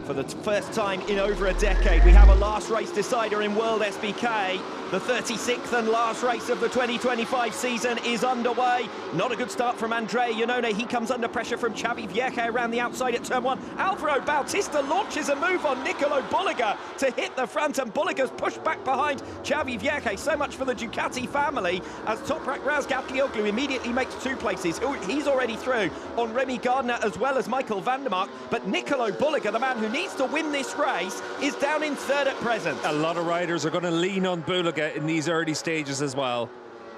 For the first time in over a decade, we have a last race decider in WorldSBK. The 36th and last race of the 2025 season is underway. Not a good start from Andrea Iannone. He comes under pressure from Xavi Vierge around the outside at turn one. Alvaro Bautista launches a move on Nicolo Bulliga to hit the front, and Bulliga's pushed back behind Xavi Vierge. So much for the Ducati family, as Toprak Razgatlioglu immediately makes two places. He's already through on Remy Gardner as well as Michael van der Mark, but Nicolo Bulliga, the man who needs to win this race, is down in third at present. A lot of riders are going to lean on Bulliga in these early stages as well.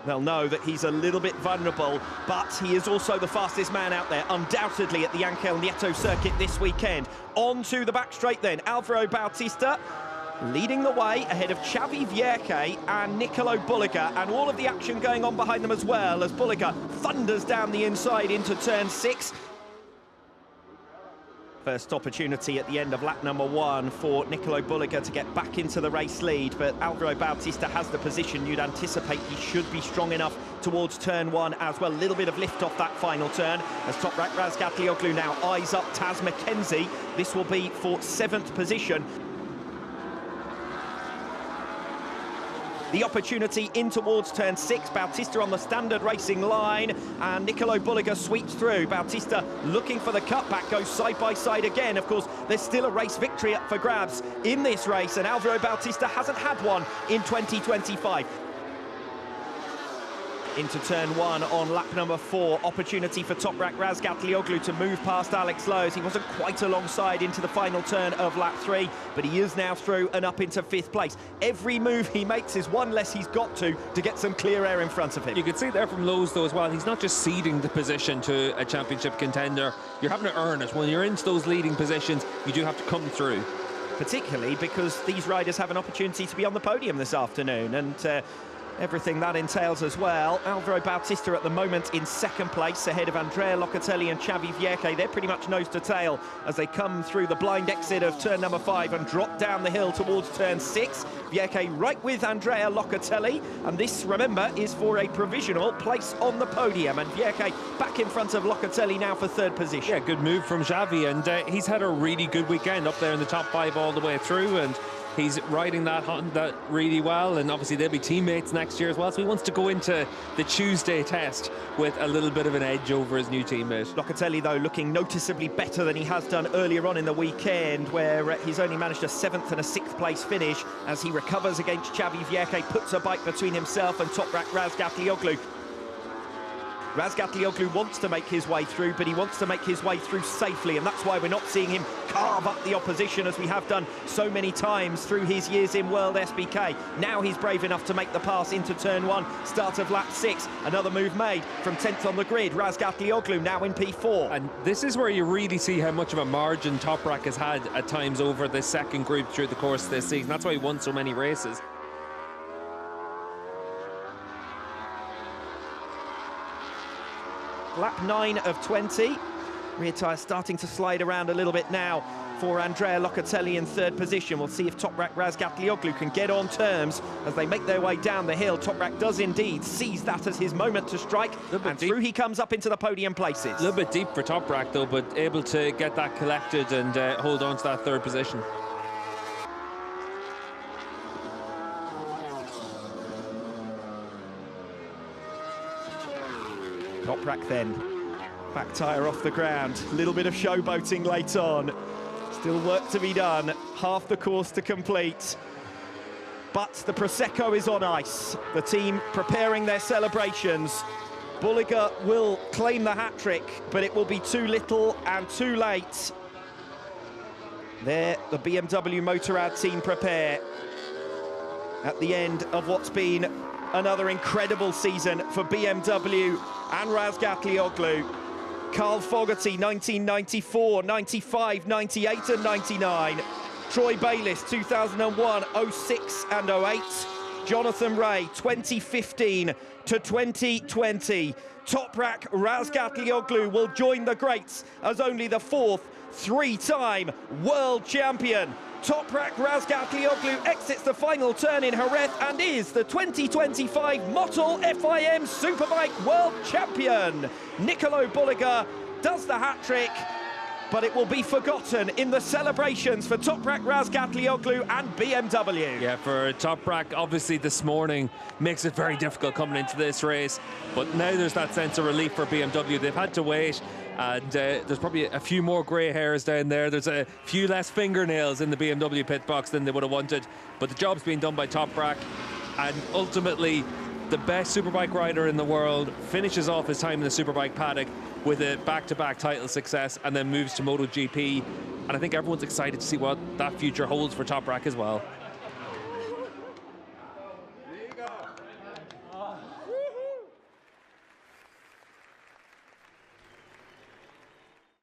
They'll know that he's a little bit vulnerable, but he is also the fastest man out there, undoubtedly, at the Ángel Nieto circuit this weekend. On to the back straight then, Alvaro Bautista leading the way ahead of Xavi Vierge and Nicolo Bulliga, and all of the action going on behind them as well, as Bulliga thunders down the inside into turn 6. First opportunity at the end of lap number 1 for Nicolo Bulliga to get back into the race lead, but Alvaro Bautista has the position. You'd anticipate he should be strong enough towards turn 1 as well. A little bit of lift off that final turn as Toprak Razgatlioglu now eyes up Taz McKenzie. This will be for 7th position. The opportunity in towards turn 6, Bautista on the standard racing line, and Nicolo Bulliga sweeps through. Bautista looking for the cutback, goes side by side again. Of course, there's still a race victory up for grabs in this race, and Alvaro Bautista hasn't had one in 2025. Into turn 1 on lap number 4, opportunity for Toprak Razgatlioglu to move past Alex Lowes. He wasn't quite alongside into the final turn of lap 3, but he is now through and up into 5th place. Every move he makes is one less he's got to get some clear air in front of him. You could see there from Lowes though as well, he's not just ceding the position to a championship contender, you're having to earn it. When you're into those leading positions, you do have to come through. Particularly because these riders have an opportunity to be on the podium this afternoon, and everything that entails as well. Alvaro Bautista at the moment in 2nd place ahead of Andrea Locatelli and Xavi Vierge. They're pretty much nose to tail as they come through the blind exit of turn number 5 and drop down the hill towards turn 6. Vierge right with Andrea Locatelli, and this, remember, is for a provisional place on the podium, and Vierge back in front of Locatelli now for 3rd position. Yeah, good move from Xavi, and he's had a really good weekend up there in the top 5 all the way through, and he's riding that really well, and obviously they'll be teammates next year as well, so he wants to go into the Tuesday test with a little bit of an edge over his new teammate. Locatelli, though, looking noticeably better than he has done earlier on in the weekend, where he's only managed a 7th and a 6th place finish as he recovers against Xavi Vierge, puts a bike between himself and Toprak Razgatlioglu. Razgatlioglu wants to make his way through, but he wants to make his way through safely, and that's why we're not seeing him carve up the opposition as we have done so many times through his years in WorldSBK. Now he's brave enough to make the pass into turn 1, start of lap 6. Another move made from 10th on the grid. Razgatlioglu now in P4. And this is where you really see how much of a margin Toprak has had at times over the 2nd group through the course of this season. That's why he won so many races. Lap 9 of 20. Rear tyre starting to slide around a little bit now for Andrea Locatelli in 3rd position. We'll see if Toprak Razgatlioglu can get on terms as they make their way down the hill. Toprak does indeed seize that as his moment to strike, and through he comes up into the podium places. A little bit deep for Toprak though, but able to get that collected and hold on to that 3rd position. Toprak then, back tyre off the ground, a little bit of showboating late on. Still work to be done, half the course to complete. But the Prosecco is on ice, the team preparing their celebrations. Bulliga will claim the hat-trick, but it will be too little and too late. There, the BMW Motorrad team prepare at the end of what's been another incredible season for BMW and Razgatlioglu. Carl Fogarty, 1994, 95, 98 and 99. Troy Bayliss, 2001, 06 and 08. Jonathan Ray, 2015 to 2020. Toprak Razgatlioglu will join the greats as only the 4th 3-time world champion. Toprak Razgatlioglu exits the final turn in Jerez and is the 2025 Motul FIM Superbike World Champion. Nicolo Bulliga does the hat-trick, but it will be forgotten in the celebrations for Toprak Razgatlioglu and BMW. Yeah, for Toprak, obviously this morning makes it very difficult coming into this race, but now there's that sense of relief for BMW. They've had to wait, and there's probably a few more grey hairs down there. There's a few less fingernails in the BMW pit box than they would have wanted, but the job's being done by Toprak, and ultimately the best superbike rider in the world finishes off his time in the superbike paddock with a back-to-back title success and then moves to MotoGP. And I think everyone's excited to see what that future holds for Toprak as well.